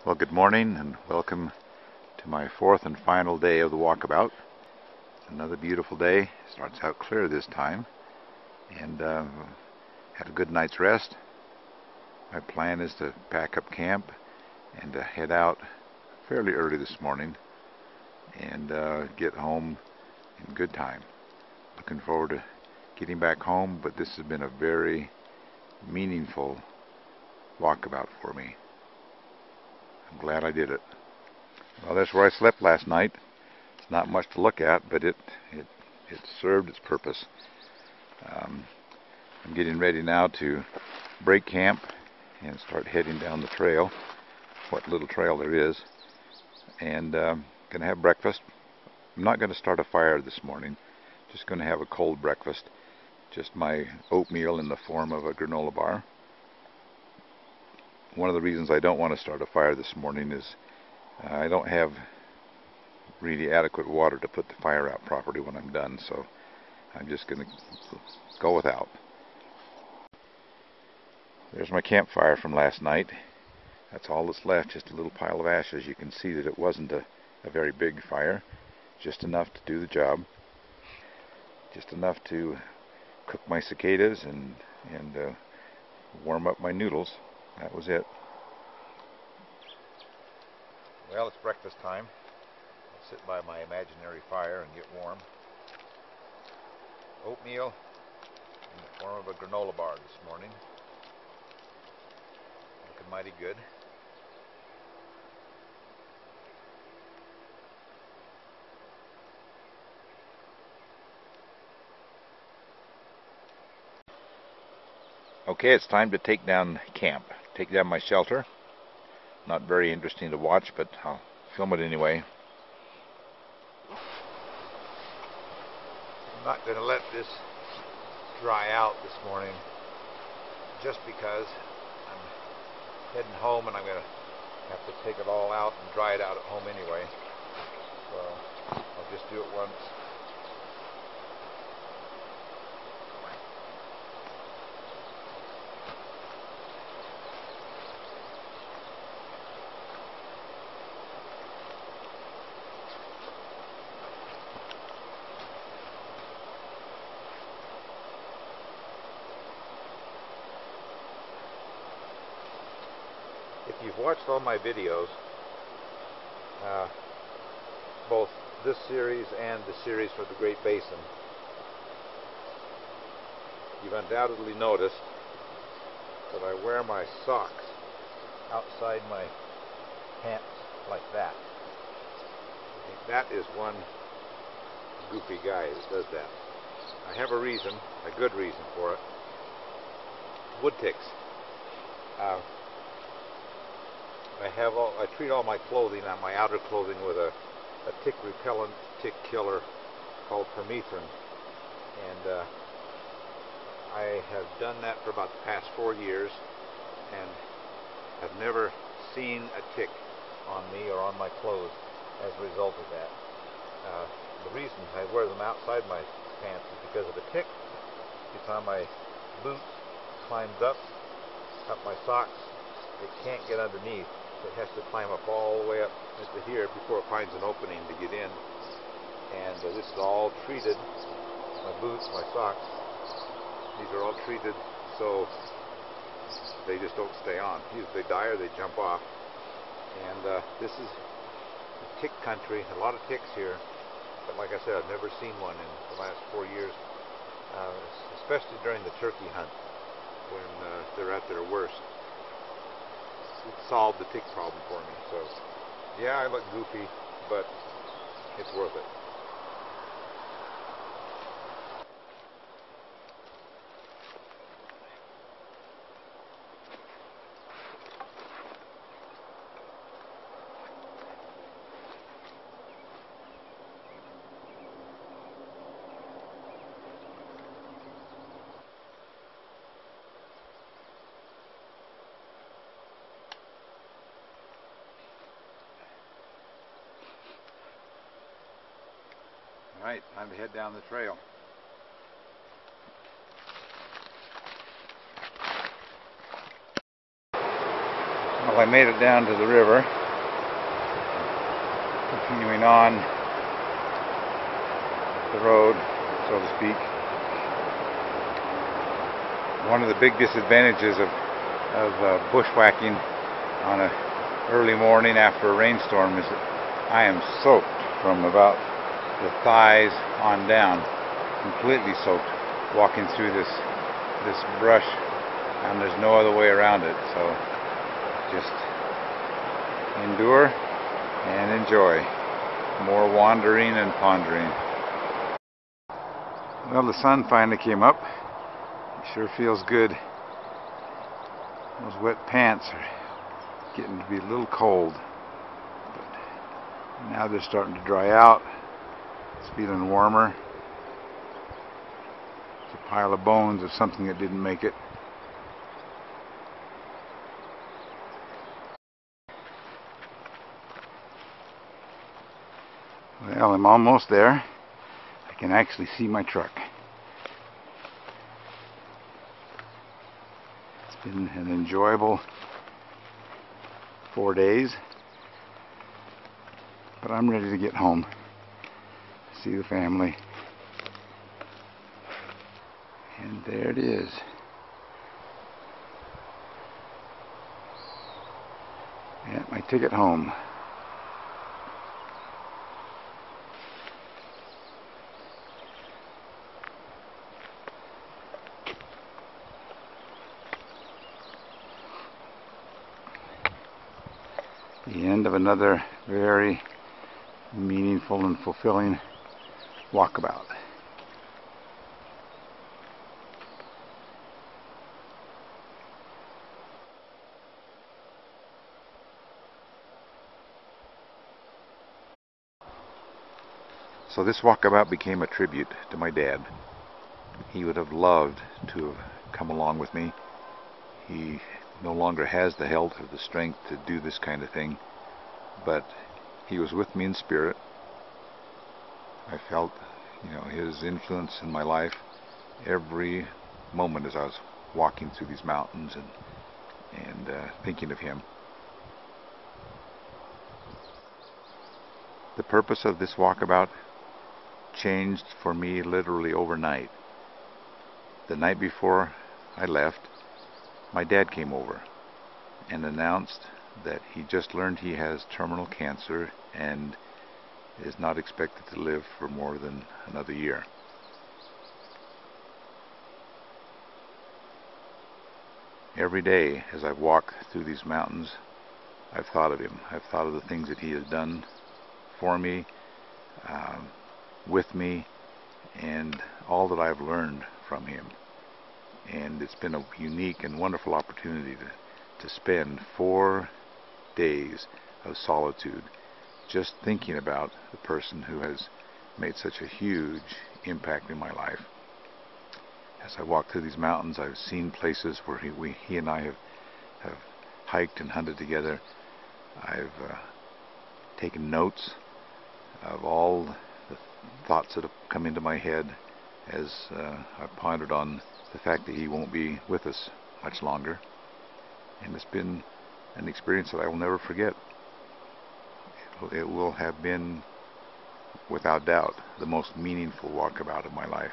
Well, good morning and welcome to my fourth and final day of the walkabout. Another beautiful day. Starts out clear this time, and had a good night's rest. My plan is to pack up camp and to head out fairly early this morning and get home in good time. Looking forward to getting back home, but this has been a very meaningful walkabout for me. I'm glad I did it. Well, that's where I slept last night. It's not much to look at, but it served its purpose. I'm getting ready now to break camp and start heading down the trail, what little trail there is, and going to have breakfast. I'm not going to start a fire this morning, just going to have a cold breakfast, just my oatmeal in the form of a granola bar. One of the reasons I don't want to start a fire this morning is I don't have really adequate water to put the fire out properly when I'm done, so I'm just going to go without. There's my campfire from last night. That's all that's left, just a little pile of ashes. You can see that it wasn't a very big fire, just enough to do the job, just enough to cook my cicadas and warm up my noodles. That was it. Well, it's breakfast time. I'll sit by my imaginary fire and get warm. Oatmeal in the form of a granola bar this morning. Looking mighty good. Okay, it's time to take down camp. Take down my shelter. Not very interesting to watch, but I'll film it anyway. I'm not going to let this dry out this morning just because I'm heading home and I'm going to have to take it all out and dry it out at home anyway. So I'll just do it once. If you've watched all my videos, both this series and the series for the Great Basin, you've undoubtedly noticed that I wear my socks outside my pants like that. I think that is one goofy guy that does that. I have a reason, a good reason for it. Wood ticks. I treat all my clothing, my outer clothing, with a tick repellent, tick killer called PERMETHRIN, and I have done that for about the past 4 years, and have never seen a tick on me or on my clothes as a result of that. The reason I wear them outside my pants is because of the tick. It's on my boots, climbs up my socks. It can't get underneath. It has to climb up all the way up into here before it finds an opening to get in. And this is all treated. My boots, my socks, these are all treated so they just don't stay on. Either they die or they jump off. And this is tick country. A lot of ticks here. But like I said, I've never seen one in the last 4 years, especially during the turkey hunt when they're at their worst. It solved the tick problem for me. So, yeah, I look goofy, but it's worth it. Alright, time to head down the trail. I made it down to the river. Continuing on the road, so to speak. One of the big disadvantages of bushwhacking on an early morning after a rainstorm is that I am soaked from about the thighs on down, completely soaked, walking through this brush, and there's no other way around it. So just endure and enjoy. More wandering and pondering. Well, the sun finally came up. It sure feels good. Those wet pants are getting to be a little cold, but now they're starting to dry out. It's feeling warmer. It's a pile of bones of something that didn't make it. Well, I'm almost there. I can actually see my truck. It's been an enjoyable 4 days, but I'm ready to get home, see the family. And there it is. Yeah, my ticket home. The end of another very meaningful and fulfilling walkabout. So this walkabout became a tribute to my dad. He would have loved to have come along with me. He no longer has the health or the strength to do this kind of thing, but he was with me in spirit. I felt, his influence in my life every moment as I was walking through these mountains and thinking of him. The purpose of this walkabout changed for me literally overnight. The night before I left, my dad came over and announced that he just learned he has terminal cancer and is not expected to live for more than another year. Every day as I've walked through these mountains, I've thought of him. I've thought of the things that he has done for me, with me, and all that I've learned from him. And it's been a unique and wonderful opportunity to spend 4 days of solitude just thinking about the person who has made such a huge impact in my life. As I walk through these mountains, I've seen places where he and I have hiked and hunted together. I've taken notes of all the thoughts that have come into my head as I've pondered on the fact that he won't be with us much longer. And it's been an experience that I will never forget. It will have been, without doubt, the most meaningful walkabout of my life.